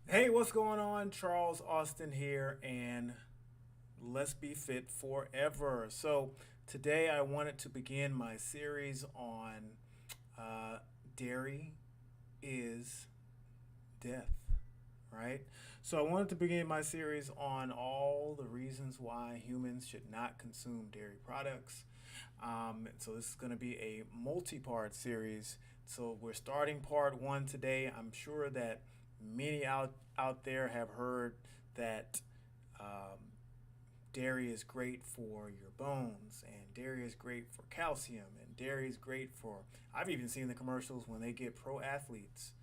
Hey, what's going on? Charles Austin here, and let's be fit forever. So, today I wanted to begin my series on uh, dairy is death, right? So, I wanted to begin my series on all the reasons why humans should not consume dairy products. So, this is going to be a multi part series. So, we're starting part one today. I'm sure that many out there have heard that um, dairy is great for your bones, and dairy is great for calcium, and dairy is great for. I've even seen the commercials when they get pro athletes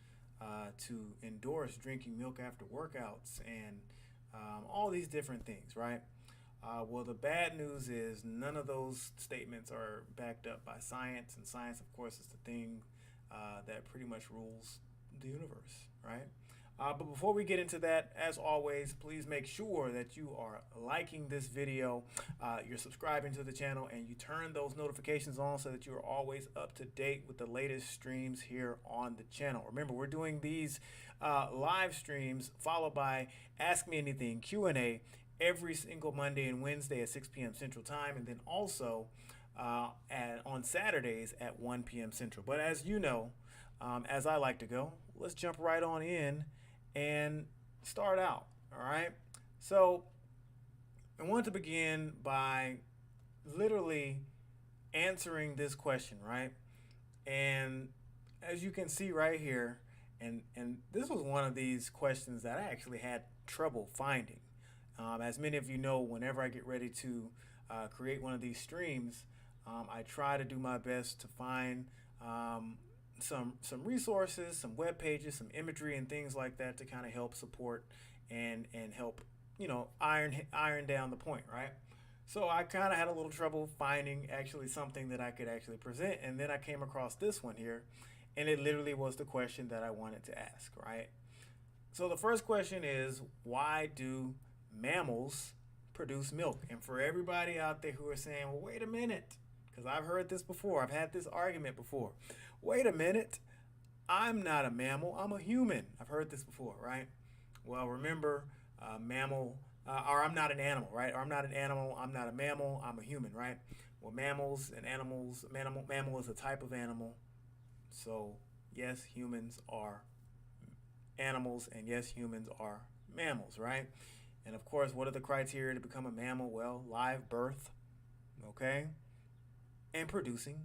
to endorse drinking milk after workouts and all these different things, right? Well, the bad news is none of those statements are backed up by science, and science, of course, is the thing that pretty much rules the universe, right? But before we get into that, as always, please make sure that you are liking this video, you're subscribing to the channel, and you turn those notifications on so that you are always up to date with the latest streams here on the channel. Remember, we're doing these live streams followed by Ask Me Anything Q&A every single Monday and Wednesday at 6 p.m. Central Time, and then also on Saturdays at 1 p.m. Central. But as you know, as I like to go, let's jump right on in and start out. All right. So I want to begin by literally answering this question, right? And as you can see right here, and this was one of these questions that I actually had trouble finding. As many of you know, whenever I get ready to create one of these streams, I try to do my best to find some resources, some web pages, some imagery, and things like that to kind of help support and help iron down the point, right? So I kind of had a little trouble finding actually something that I could actually present, and then I came across this one here, and it literally was the question that I wanted to ask, right? So the first question is, why do mammals produce milk? And for everybody out there who are saying, well, wait a minute, because I've heard this before, I've had this argument before. Wait a minute, I'm not a mammal, I'm a human. I've heard this before, right? Well, remember, mammal, or I'm not an animal, right? Or I'm not an animal, I'm not a mammal, I'm a human, right? Well, mammals and animals, mammal is a type of animal. So, yes, humans are animals, and yes, humans are mammals, right? And of course, what are the criteria to become a mammal? Well, live birth, okay, and producing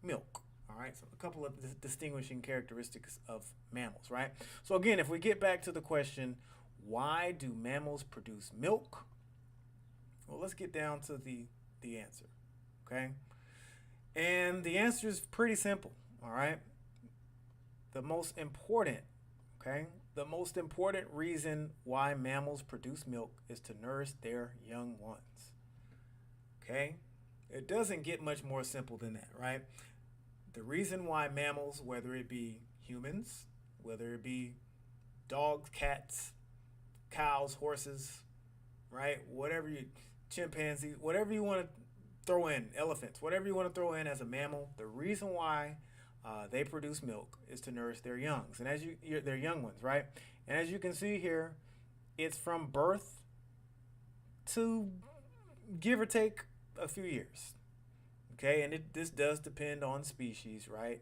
milk. All right, so a couple of distinguishing characteristics of mammals, right? So again, if we get back to the question, why do mammals produce milk? Well, let's get down to the answer, okay? And the answer is pretty simple, all right? The most important, okay? The most important reason why mammals produce milk is to nourish their young ones, okay? It doesn't get much more simple than that, right? The reason why mammals, whether it be humans, whether it be dogs, cats, cows, horses, right? Whatever you, chimpanzees, whatever you want to throw in, elephants, whatever you want to throw in as a mammal, the reason why they produce milk is to nourish their youngs, and their young ones, right? And as you can see here, it's from birth to give or take a few years. Okay, and this does depend on species, right?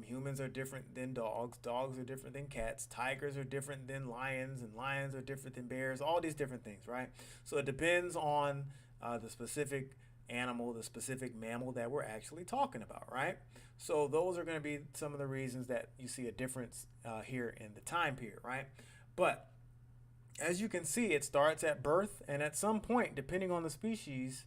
Humans are different than dogs. Dogs are different than cats. Tigers are different than lions, and lions are different than bears. All these different things, right? So it depends on the specific animal, the specific mammal that we're actually talking about, right? So those are going to be some of the reasons that you see a difference here in the time period, right? But as you can see, it starts at birth, and at some point, depending on the species,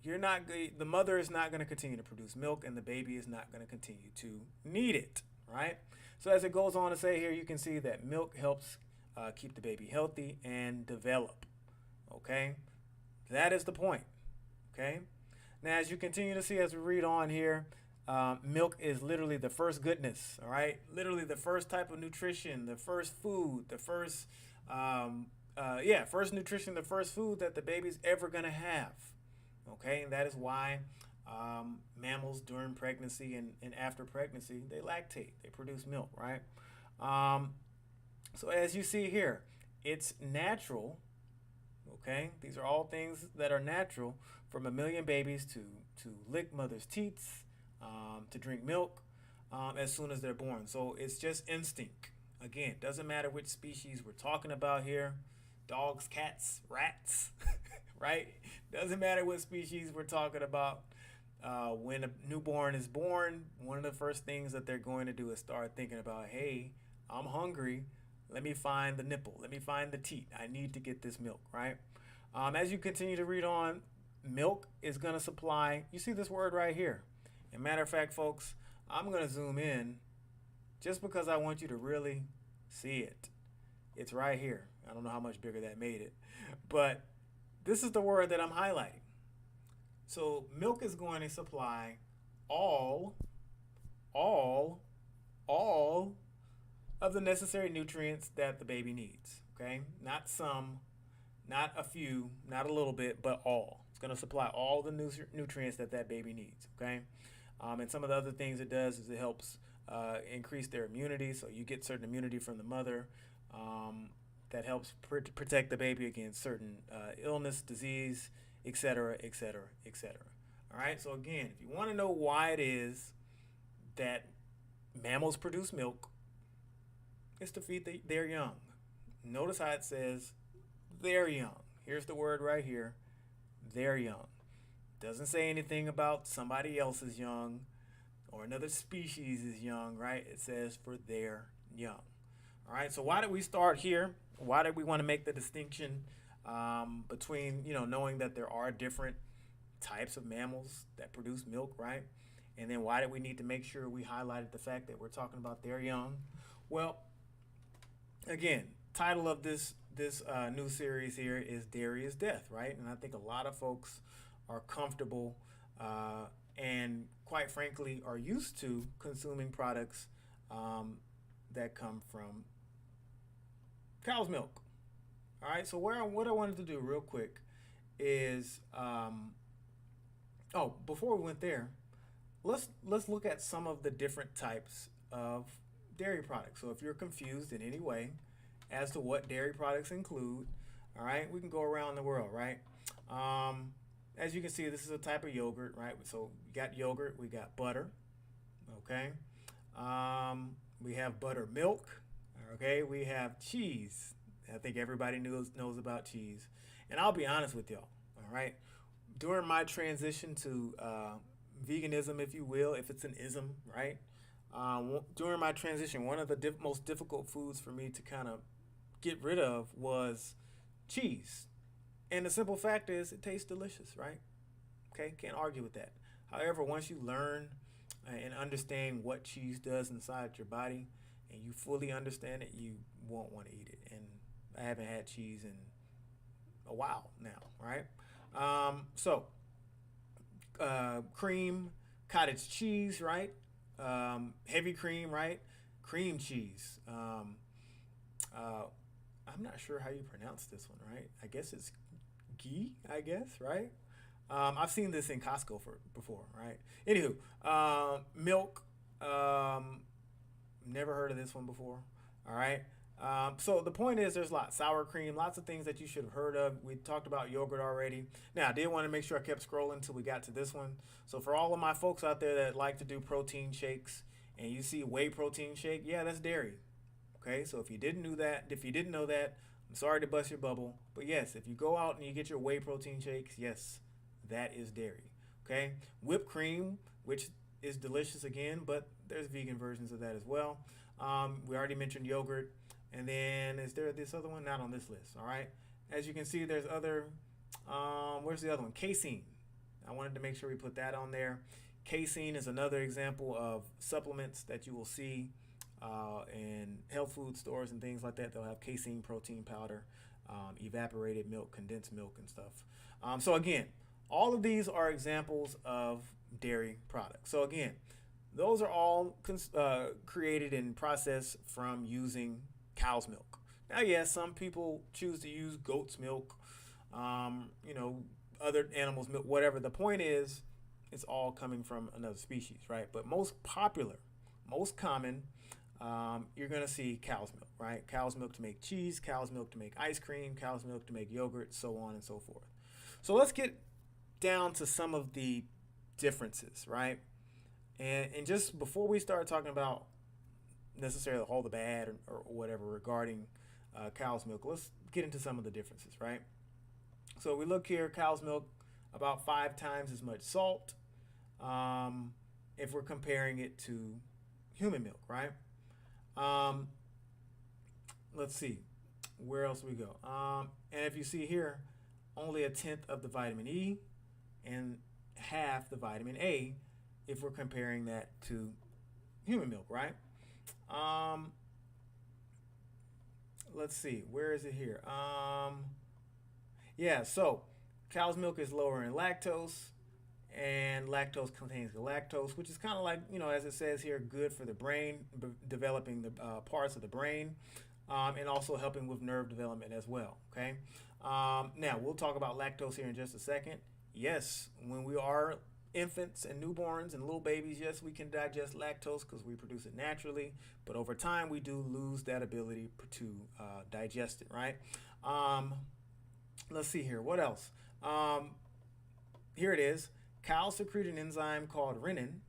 you're not the mother is not going to continue to produce milk, and the baby is not going to continue to need it, right? So as it goes on to say here, you can see that milk helps keep the baby healthy and develop. Okay, that is the point. Okay, now as you continue to see as we read on here, milk is literally the first goodness. All right, literally the first type of nutrition, the first food, the first first nutrition, the first food that the baby's ever gonna have. Okay, and that is why mammals during pregnancy and after pregnancy they lactate, they produce milk, right? Um, So as you see here, it's natural. Okay, these are all things that are natural for mammalian babies to lick mother's teats, to drink milk as soon as they're born. So it's just instinct. Again, doesn't matter which species we're talking about here, dogs, cats, rats, right? Doesn't matter what species we're talking about. When a newborn is born, one of the first things that they're going to do is start thinking about, hey, I'm hungry. Let me find the nipple. Let me find the teat. I need to get this milk, right? As you continue to read on, milk is going to supply. You see this word right here. And matter of fact, folks, I'm going to zoom in just because I want you to really see it. It's right here. I don't know how much bigger that made it. But this is the word that I'm highlighting. So milk is going to supply all, all, all of the necessary nutrients that the baby needs. Okay? Not some, not a few, not a little bit, but all. It's going to supply all the nutrients that that baby needs. Okay? And some of the other things it does is it helps increase their immunity. So you get certain immunity from the mother that helps protect the baby against certain illness, disease, etc., etc., etc. All right. So again, if you want to know why it is that mammals produce milk, it's to feed their young. Notice how it says they're young. Here's the word right here. They're young. Doesn't say anything about somebody else is young or another species is young, right? It says for their young. All right. So why did we start here? Why did we want to make the distinction between, knowing that there are different types of mammals that produce milk, right? And then why did we need to make sure we highlighted the fact that we're talking about their young? Well, again, title of this new series here is Dairy is Death, right? And I think a lot of folks are comfortable and quite frankly are used to consuming products that come from cow's milk. All right, so what I wanted to do real quick is, before we went there, let's look at some of the different types of dairy products. So if you're confused in any way as to what dairy products include, all right, we can go around the world, right? As you can see, this is a type of yogurt, right? So we got yogurt, we got butter, okay? We have buttermilk, okay? We have cheese. I think everybody knows about cheese. And I'll be honest with y'all, all right? During my transition to veganism, if you will, if it's an ism, right? During my transition, one of the most difficult foods for me to kind of get rid of was cheese. And the simple fact is, it tastes delicious, right? Okay, can't argue with that. However, once you learn and understand what cheese does inside your body, and you fully understand it, you won't want to eat it. And I haven't had cheese in a while now, right? Cream, cottage cheese, right? Heavy cream, right? Cream cheese. I'm not sure how you pronounce this one, right? I guess it's ghee, I guess, right? I've seen this in Costco before, right? Anywho, milk. Never heard of this one before. All right. So the point is, there's lots. Sour cream, lots of things that you should have heard of. We talked about yogurt already. Now, I did want to make sure I kept scrolling until we got to this one. So for all of my folks out there that like to do protein shakes, and you see whey protein shake, yeah, that's dairy. Okay, so if you didn't know that, I'm sorry to bust your bubble. But yes, if you go out and you get your whey protein shakes, yes, that is dairy. Okay, whipped cream, which is delicious again, but there's vegan versions of that as well. We already mentioned yogurt. And then is there this other one? Not on this list. All right. As you can see, there's other. Where's the other one? Casein. I wanted to make sure we put that on there. Casein is another example of supplements that you will see in health food stores and things like that. They'll have casein protein powder, evaporated milk, condensed milk, and stuff. So again, all of these are examples of dairy products. So again, those are all created and processed from using cow's milk. Now, yes, some people choose to use goat's milk, other animals' milk, whatever. The point is, it's all coming from another species, right? But most popular, most common you're going to see cow's milk, right? Cow's milk to make cheese, cow's milk to make ice cream, cow's milk to make yogurt, so on and so forth. So let's get down to some of the differences, right? And just before we start talking about necessarily all the bad or whatever regarding cow's milk, let's get into some of the differences, right? So we look here, cow's milk about 5 times as much salt if we're comparing it to human milk, right? Um, let's see, where else we go? And if you see here, only 1/10 of the vitamin E and half the vitamin A if we're comparing that to human milk, right? Um, let's see, where is it here? Yeah, so cow's milk is lower in lactose, and lactose contains galactose, which is kind of like, as it says here, good for the brain, developing the parts of the brain, and also helping with nerve development as well. Okay. Now, we'll talk about lactose here in just a second. Yes, when we are infants and newborns and little babies, yes, we can digest lactose because we produce it naturally, but over time we do lose that ability to digest it, right? Let's see here. What else? Here it is. Cows secrete an enzyme called renin,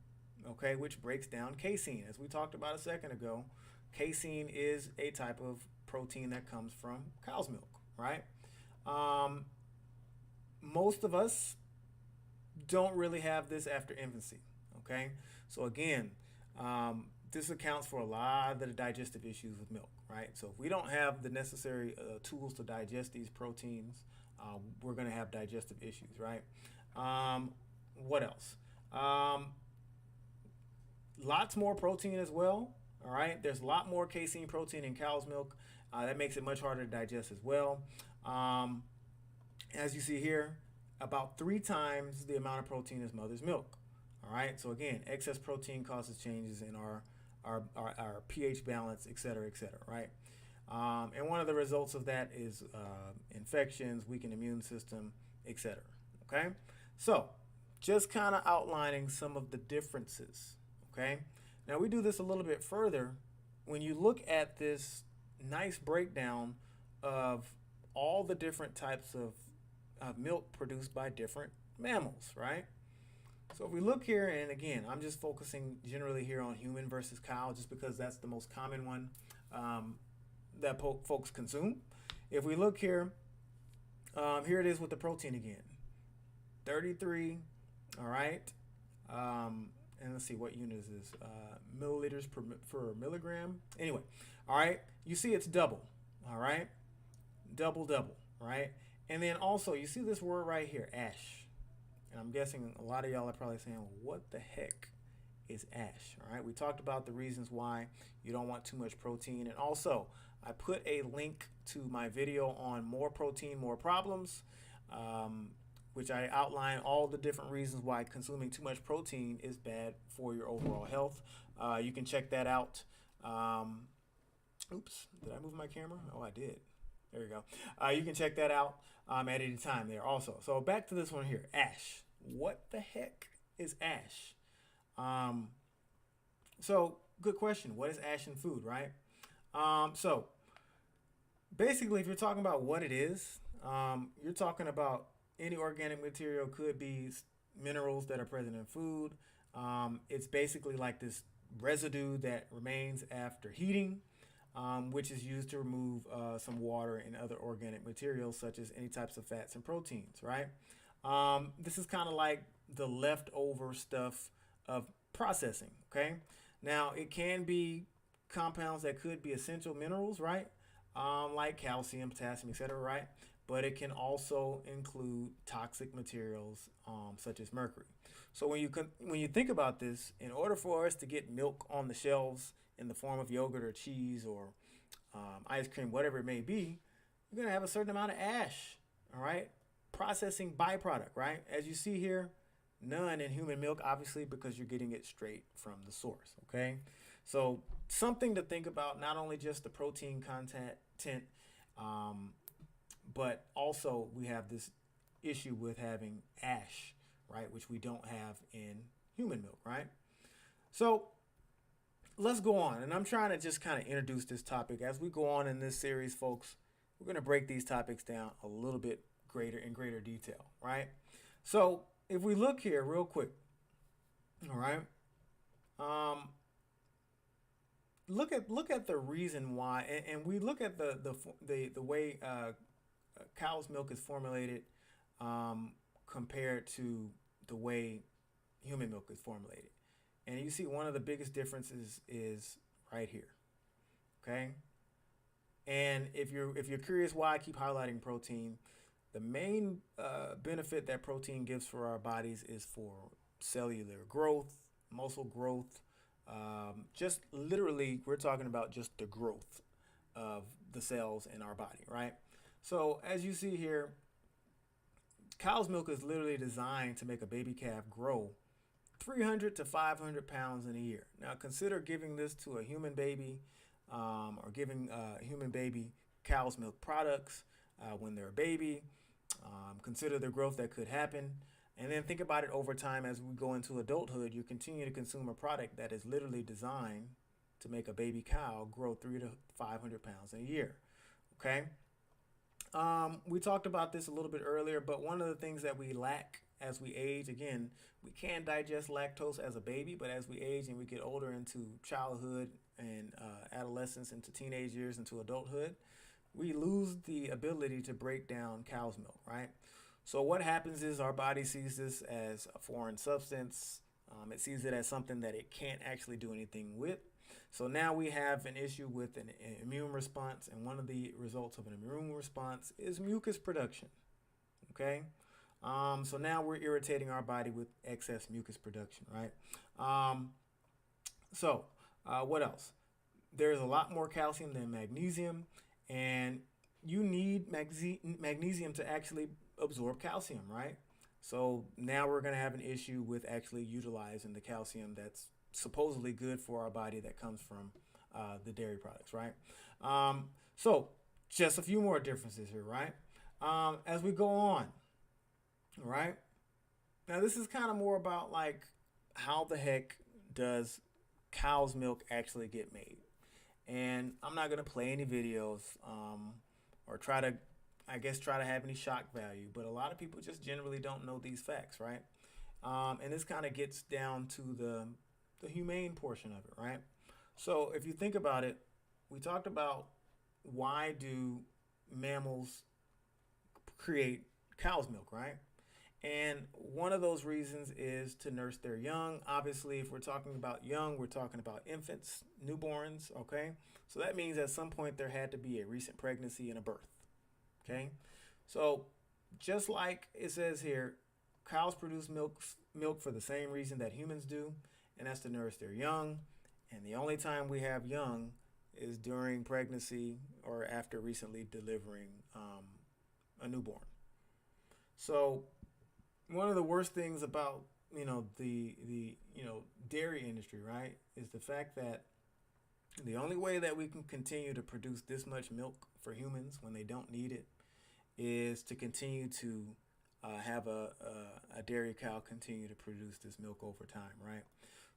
okay, which breaks down casein. As we talked about a second ago, casein is a type of protein that comes from cow's milk, right? Most of us don't really have this after infancy, okay? So again, this accounts for a lot of the digestive issues with milk, right? So if we don't have the necessary tools to digest these proteins, we're going to have digestive issues, right? What else? Lots more protein as well, all right? There's a lot more casein protein in cow's milk. That makes it much harder to digest as well. As you see here, about 3 times the amount of protein as mother's milk. All right. So again, excess protein causes changes in our pH balance, et cetera, right? And one of the results of that is infections, weakened immune system, et cetera. Okay. So just kind of outlining some of the differences. Okay. Now we do this a little bit further when you look at this nice breakdown of all the different types of milk produced by different mammals, right? So if we look here, and again, I'm just focusing generally here on human versus cow, just because that's the most common one that folks consume. If we look here, here it is with the protein again, 33, all right? And let's see, what unit is this? Milliliters per milligram. Anyway, all right, you see it's double, all right? Double, right? And then also, you see this word right here, ash. And I'm guessing a lot of y'all are probably saying, well, what the heck is ash? All right, we talked about the reasons why you don't want too much protein. And also, I put a link to my video on more protein, more problems, which I outline all the different reasons why consuming too much protein is bad for your overall health. You can check that out. Oops, did I move my camera? Oh, I did. There we go. You can check that out at any time there also. So back to this one here, ash. What the heck is ash? So good question. What is ash in food, right? So basically, if you're talking about what it is, you're talking about any organic material, could be minerals that are present in food. It's basically like this residue that remains after heating. Which is used to remove some water and other organic materials such as any types of fats and proteins, right? This is kind of like the leftover stuff of processing, okay? Now, it can be compounds that could be essential minerals, right? Like calcium, potassium, etc., right? But it can also include toxic materials such as mercury. So when you think about this, in order for us to get milk on the shelves in the form of yogurt or cheese or ice cream, whatever it may be, you're going to have a certain amount of ash, all right? Processing byproduct, right? As you see here, none in human milk, obviously, because you're getting it straight from the source, okay? So something to think about, not only just the protein content, but also we have this issue with having ash, right? Which we don't have in human milk, right? So let's go on. And I'm trying to just kind of introduce this topic. As we go on in this series, folks, we're going to break these topics down a little bit greater in greater detail, right? So if we look here real quick, all right, um, look at the reason why, and we look at the way cow's milk is formulated compared to the way human milk is formulated. And you see one of the biggest differences is right here. Okay? And if you're curious why I keep highlighting protein, the main benefit that protein gives for our bodies is for cellular growth, muscle growth. Just literally, we're talking about just the growth of the cells in our body, right? So as you see here, cow's milk is literally designed to make a baby calf grow 300 to 500 pounds in a year. Now consider giving this to a human baby, or giving a human baby cow's milk products when they're a baby. Consider the growth that could happen. And then think about it over time as we go into adulthood. You continue to consume a product that is literally designed to make a baby cow grow 300 to 500 pounds in a year. Okay? We talked about this a little bit earlier, but one of the things that we lack as we age, again, we can digest lactose as a baby, but as we age and we get older into childhood and adolescence, into teenage years, into adulthood, we lose the ability to break down cow's milk, right? So what happens is our body sees this as a foreign substance. It sees it as something that it can't actually do anything with. So now we have an issue with an immune response, and one of the results of an immune response is mucus production. Okay, so now we're irritating our body with excess mucus production, right? What else? There's a lot more calcium than magnesium, and you need magnesium to actually absorb calcium, right? So now we're going to have an issue with actually utilizing the calcium that's supposedly good for our body that comes from the dairy products, right? So just a few more differences here, right? As we go on, right? Now this is kind of more about like how the heck does cow's milk actually get made? And I'm not gonna play any videos or try to have any shock value, but a lot of people just generally don't know these facts, right? And this kind of gets down to the humane portion of it, right? So if you think about it, we talked about why do mammals create cow's milk, right? And one of those reasons is to nurse their young. Obviously, if we're talking about young, we're talking about infants, newborns, okay? So that means at some point there had to be a recent pregnancy and a birth, okay? So just like it says here, cows produce milk for the same reason that humans do, and that's to nourish their young. And the only time we have young is during pregnancy or after recently delivering a newborn. So one of the worst things about the dairy industry, right, is the fact that the only way that we can continue to produce this much milk for humans when they don't need it is to continue to have a dairy cow continue to produce this milk over time, right?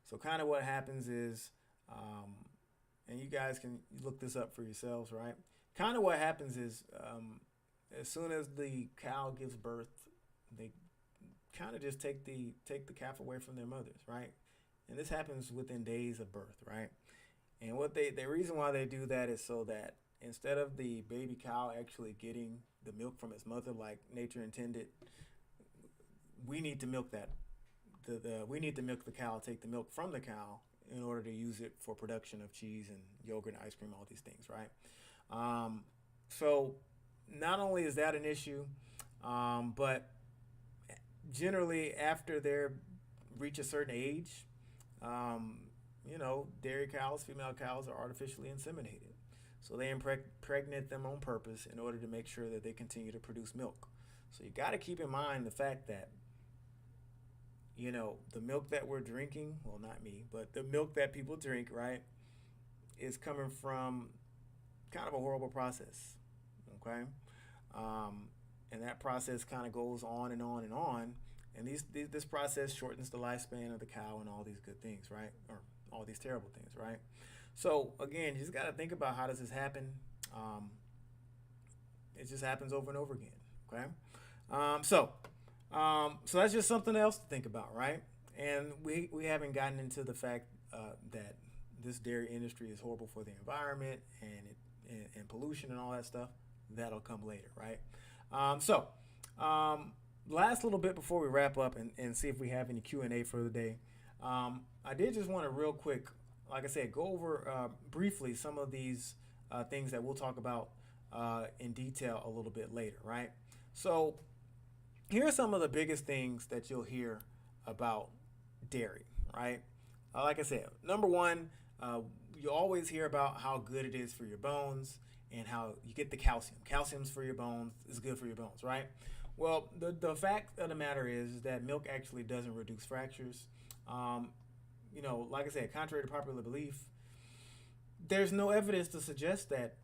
So kind of what happens is, and you guys can look this up for yourselves, right? Kind of what happens is, as soon as the cow gives birth, they kind of just take the calf away from their mothers, right? And this happens within days of birth, right? And the reason why they do that is so that instead of the baby cow actually getting the milk from its mother like nature intended, we need to milk that. We need to milk the cow, take the milk from the cow in order to use it for production of cheese and yogurt and ice cream, all these things, right? So not only is that an issue, but generally after they reach a certain age, dairy cows, female cows are artificially inseminated. So they impregnate them on purpose in order to make sure that they continue to produce milk. So you got to keep in mind the fact that, the milk that we're drinking, well, not me, but the milk that people drink, right, is coming from kind of a horrible process, okay? And that process kind of goes on and on and on And this process shortens the lifespan of the cow and all these good things, right? Or all these terrible things, right? So again, you just got to think about how does this happen. Um, it just happens over and over again. Okay. Um, so so that's just something else to think about, right? And we haven't gotten into the fact that this dairy industry is horrible for the environment and pollution and all that stuff. That'll come later, right? So last little bit before we wrap up and see if we have any Q&A for the day. I did just want to real quick, like I said, go over briefly some of these things that we'll talk about in detail a little bit later, right? So here are some of the biggest things that you'll hear about dairy, right? Like I said, number one, you always hear about how good it is for your bones and how you get the calcium. Calcium's for your bones, is good for your bones, right? Well, the fact of the matter is that milk actually doesn't reduce fractures. Um, like I said, contrary to popular belief, there's no evidence to suggest that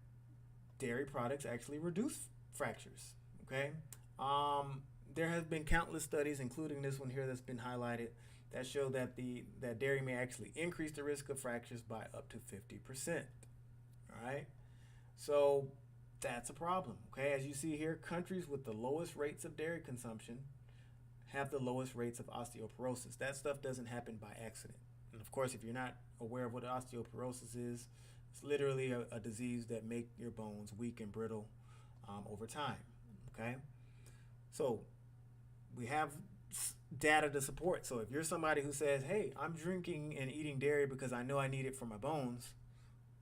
dairy products actually reduce fractures. Okay, there have been countless studies, including this one here that's been highlighted, that show that that dairy may actually increase the risk of fractures by up to 50%. All right, so that's a problem. Okay, as you see here, countries with the lowest rates of dairy consumption have the lowest rates of osteoporosis. That stuff doesn't happen by accident. And of course, if you're not aware of what osteoporosis is, it's literally a disease that make your bones weak and brittle over time. Okay, so we have data to support. So if you're somebody who says, "Hey, I'm drinking and eating dairy because I know I need it for my bones,"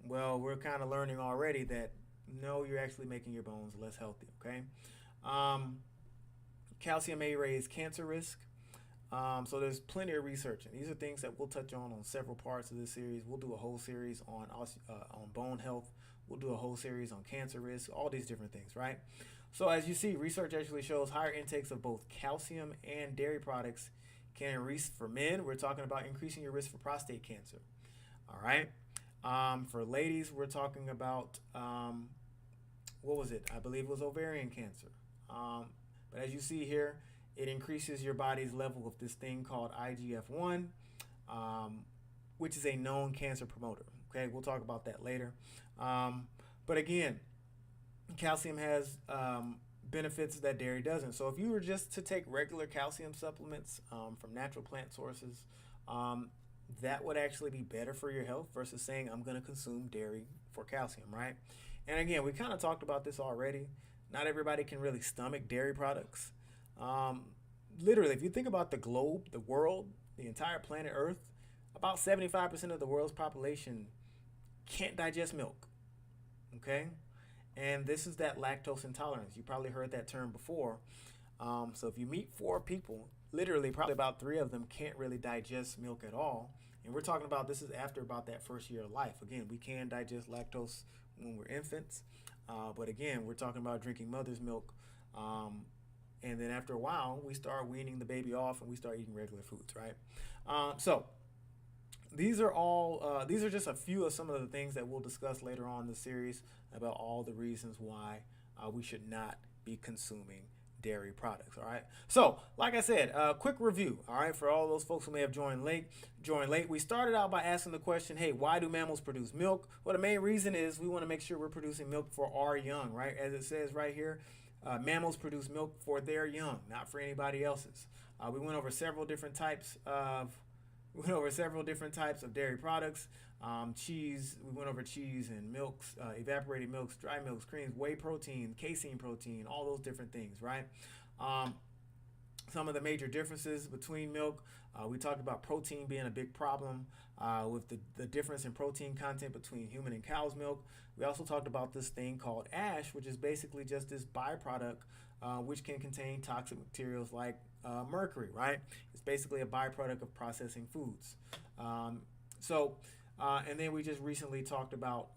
well, we're kind of learning already that no, you're actually making your bones less healthy. Okay, calcium may raise cancer risk. So there's plenty of research, and these are things that we'll touch on several parts of this series. We'll do a whole series on bone health. We'll do a whole series on cancer risk, all these different things, right? So as you see, research actually shows higher intakes of both calcium and dairy products can increase for men. We're talking about increasing your risk for prostate cancer. All right. For ladies, we're talking about what was it? I believe it was ovarian cancer. But as you see here, it increases your body's level of this thing called IGF-1, which is a known cancer promoter. Okay, we'll talk about that later. But again, calcium has benefits that dairy doesn't. So if you were just to take regular calcium supplements from natural plant sources, that would actually be better for your health versus saying I'm going to consume dairy for calcium, right? And again, we kind of talked about this already. Not everybody can really stomach dairy products. Literally, if you think about the globe, the world, the entire planet Earth, about 75% of the world's population can't digest milk. Okay? And this is that lactose intolerance. You probably heard that term before. So if you meet 4 people, literally probably about 3 of them can't really digest milk at all. And we're talking about this is after about that first year of life. Again, we can digest lactose when we're infants. But again, we're talking about drinking mother's milk. And then after a while, we start weaning the baby off and we start eating regular foods, right? So these are just a few of some of the things that we'll discuss later on in the series about all the reasons why we should not be consuming dairy products. All right. So, like I said, quick review. All right, for all those folks who may have joined late. We started out by asking the question, hey, why do mammals produce milk? Well, the main reason is we want to make sure we're producing milk for our young, right? As it says right here, mammals produce milk for their young, not for anybody else's. We went over several different types of dairy products. Cheese, we went over cheese and milks, evaporated milks, dry milks, creams, whey protein, casein protein, all those different things, right? Some of the major differences between milk, we talked about protein being a big problem with the difference in protein content between human and cow's milk. We also talked about this thing called ash, which is basically just this byproduct which can contain toxic materials like mercury, right? It's basically a byproduct of processing foods. And then we just recently talked about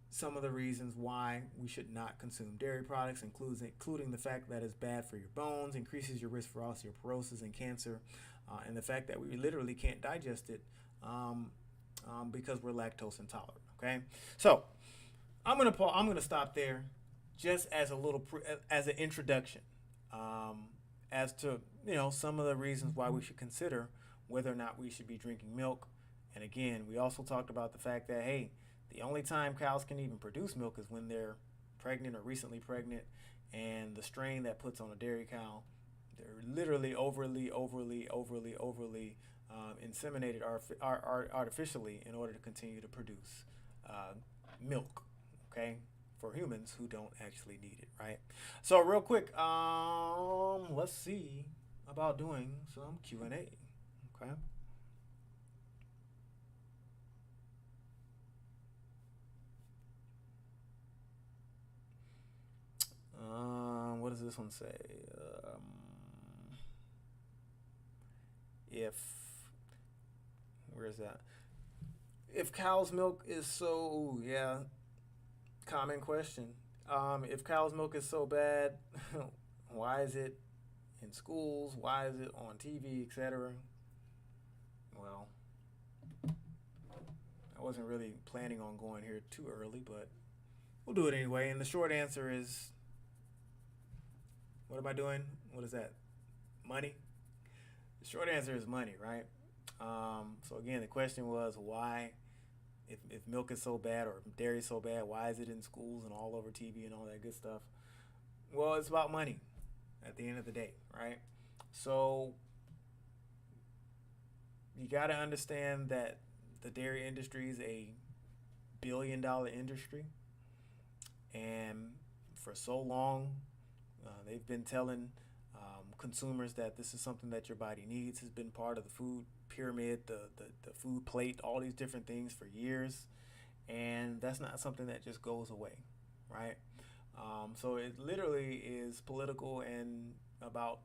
some of the reasons why we should not consume dairy products, including the fact that it's bad for your bones, increases your risk for osteoporosis and cancer, and the fact that we literally can't digest it because we're lactose intolerant. Okay, so I'm gonna stop there, just as a little as an introduction as to some of the reasons why we should consider whether or not we should be drinking milk. And again, we also talked about the fact that, hey, the only time cows can even produce milk is when they're pregnant or recently pregnant. And the strain that puts on a dairy cow, they're literally overly inseminated artificially in order to continue to produce uh, milk, okay, for humans who don't actually need it, right? So real quick, let's see about doing some Q&A, okay? What does this one say? If where is that? If cow's milk is so, yeah, common question. If cow's milk is so bad, why is it in schools? Why is it on TV, etc.? Well, I wasn't really planning on going here too early, but we'll do it anyway. And the short answer is, what am I doing? What is that? Money? The short answer is money, right? So again, the question was why, if milk is so bad or dairy is so bad, why is it in schools and all over TV and all that good stuff? Well, it's about money at the end of the day, right? So you got to understand that the dairy industry is a billion-dollar industry, and for so long, they've been telling consumers that this is something that your body needs. Has been part of the food pyramid, the food plate, all these different things for years, and that's not something that just goes away, right? So it literally is political and about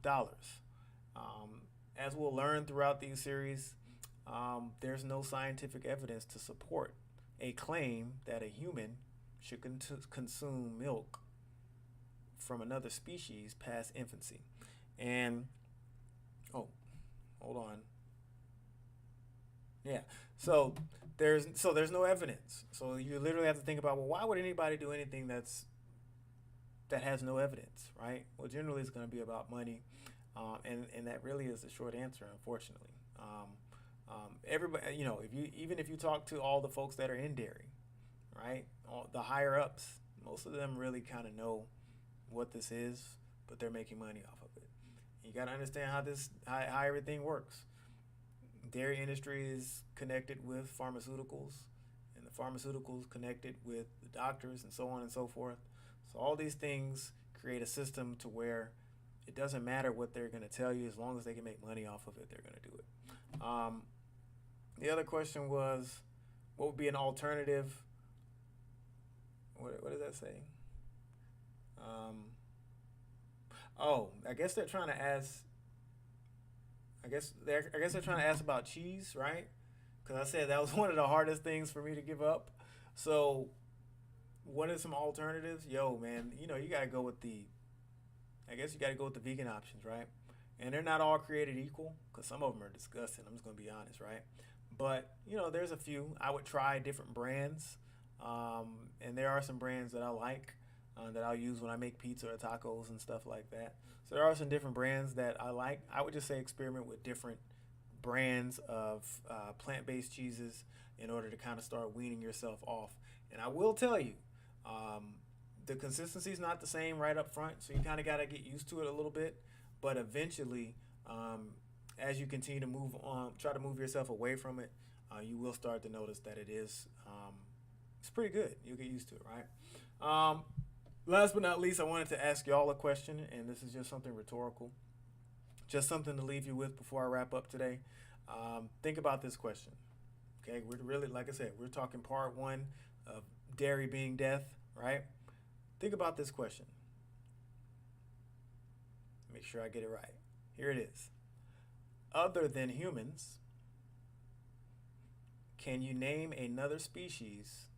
dollars. As we'll learn throughout these series, there's no scientific evidence to support a claim that a human should consume milk from another species past infancy. And, oh, hold on. Yeah. So there's no evidence. So you literally have to think about, well, why would anybody do anything that has no evidence, right? Well, generally it's going to be about money, and that really is the short answer, unfortunately. Everybody, if you talk to all the folks that are in dairy, right, all the higher ups, most of them really kind of know what this is, but they're making money off of it. You got to understand how everything works. Dairy industry is connected with pharmaceuticals, and the pharmaceuticals connected with the doctors, and so on and so forth. So all these things create a system to where it doesn't matter what they're going to tell you, as long as they can make money off of it, they're going to do it. The other question was, what would be an alternative? What does that say? I guess they're trying to ask. I guess they're trying to ask about cheese, right? Because I said that was one of the hardest things for me to give up. So, what are some alternatives? Yo, man, you gotta go with the. I guess you gotta go with the vegan options, right? And they're not all created equal, because some of them are disgusting. I'm just gonna be honest, right? But there's a few. I would try different brands, and there are some brands that I like, that I'll use when I make pizza or tacos and stuff like that. So there are some different brands that I like. I would just say experiment with different brands of plant-based cheeses in order to kind of start weaning yourself off. And I will tell you, the consistency is not the same right up front, so you kind of got to get used to it a little bit. But eventually, as you continue to move on, try to move yourself away from it, you will start to notice that it's pretty good. You'll get used to it, right? Last but not least, I wanted to ask y'all a question, and this is just something rhetorical. Just something to leave you with before I wrap up today. Think about this question. Okay, we're really, like I said, we're talking part one of dairy being death, right? Think about this question. Make sure I get it right. Here it is. Other than humans, can you name another species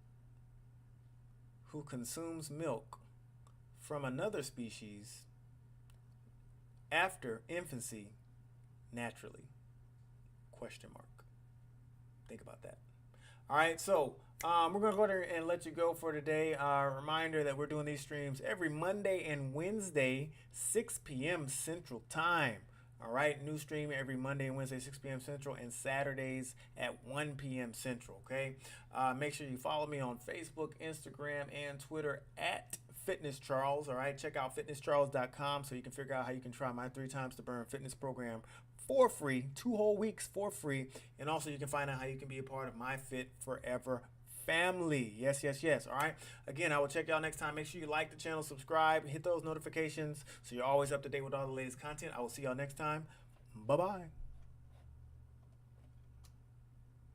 who consumes milk from another species after infancy naturally? Question mark. Think about that. All right, so we're going to go there and let you go for today. Reminder that we're doing these streams every Monday and Wednesday, 6 p.m. Central Time. All right, new stream every Monday and Wednesday, 6 p.m. Central, and Saturdays at 1 p.m. Central, okay? Make sure you follow me on Facebook, Instagram, and Twitter at Fitness Charles. All right, check out fitnesscharles.com so you can figure out how you can try my 3 times to burn fitness program for free, 2 whole weeks for free. And also you can find out how you can be a part of my Fit Forever family. Yes, yes, yes. All right. Again, I will check y'all next time. Make sure you like the channel, subscribe, hit those notifications so you're always up to date with all the latest content. I will see y'all next time. Bye-bye.